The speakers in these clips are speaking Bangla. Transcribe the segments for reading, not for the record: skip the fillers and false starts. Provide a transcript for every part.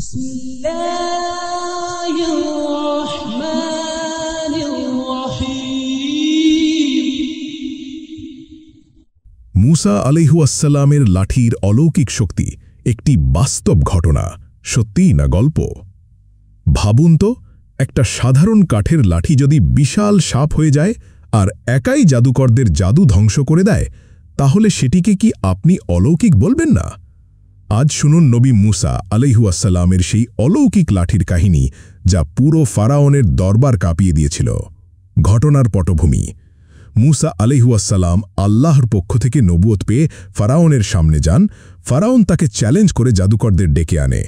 بسم الله الرحمن الرحيم মুসা আলাইহিসসালামের লাঠির অলৌকিক শক্তি একটি বাস্তব ঘটনা, সত্যি না গল্প? ভাবুন তো, একটা সাধারণ কাঠের লাঠি যদি বিশাল সাপ হয়ে যায় আর একাই জাদুকরদের জাদু ধ্বংস করে দেয়, তাহলে সেটিকে কি আপনি অলৌকিক বলবেন না? আজ শুনুন নবী মুসা আলাইহিসসালামের সেই অলৌকিক লাঠির কাহিনী, যা পুরো ফারাওনের দরবার কাঁপিয়ে দিয়েছিল। ঘটনার পটভূমি: মুসা আলাইহিসসালাম আল্লাহর পক্ষ থেকে নবুয়ত পেয়ে ফারাওনের সামনে যান। ফারাওন তাকে চ্যালেঞ্জ করে জাদুকরদের ডেকে আনে।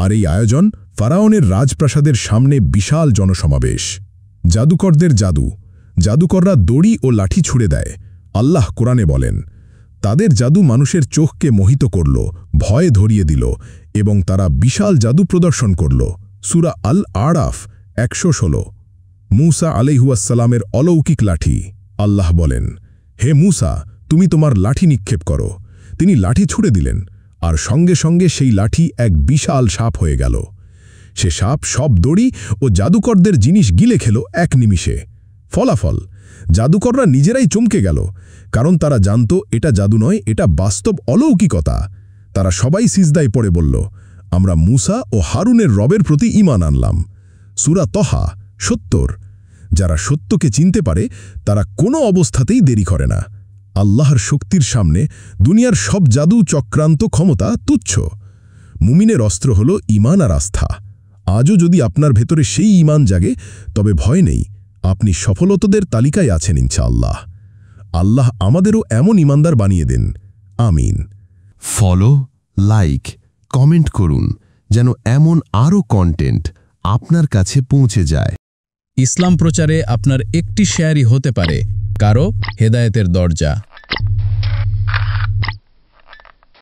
আর এই আয়োজন ফারাওনের রাজপ্রাসাদের সামনে বিশাল জনসমাবেশ। জাদুকরদের জাদু, জাদুকররা দড়ি ও লাঠি ছুড়ে দেয়। আল্লাহ কোরআনে বলেন, তাদের জাদু মানুষের চোখকে মোহিত করল, ভয়ে ধরিয়ে দিল এবং তারা বিশাল জাদু প্রদর্শন করল। সূরা আল আরাফ ১১৬। মুসা আলাইহিসসালামের অলৌকিক লাঠি। আল্লাহ বলেন, হে মুসা, তুমি তোমার লাঠি নিক্ষেপ করো। তিনি লাঠি ছুড়ে দিলেন, আর সঙ্গে সঙ্গে সেই লাঠি এক বিশাল সাপ হয়ে গেল। সে সাপ সব দড়ি ও জাদুকরদের জিনিস গিলে খেল এক নিমিষে। ফলাফল, জাদুকররা নিজেরাই চমকে গেল, কারণ তারা জানত এটা জাদু নয়, এটা বাস্তব অলৌকিকতা। তারা সবাই সিজদায় পড়ে বলল, আমরা মুসা ও হারুনের রবের প্রতি ঈমান আনলাম। সূরা তহা ৭০। যারা সত্যকে চিনতে পারে তারা কোনো অবস্থাতেই দেরি করে না। আল্লাহর শক্তির সামনে দুনিয়ার সব জাদু, চক্রান্ত, ক্ষমতা তুচ্ছ। মুমিনের অস্ত্র হল ঈমান আর আস্থা। আজও যদি আপনার ভেতরে সেই ঈমান জাগে, তবে ভয় নেই, আপনি সফলতাদের তালিকায় আছেন ইনশাআল্লাহ। আল্লাহ আমাদেরও এমন ঈমানদার বানিয়ে দেন, আমিন। ফলো, লাইক, কমেন্ট করুন, যেন এমন আরও কন্টেন্ট আপনার কাছে পৌঁছে যায়। ইসলাম প্রচারে আপনার একটি শেয়ারই হতে পারে কারো হেদায়েতের দরজা।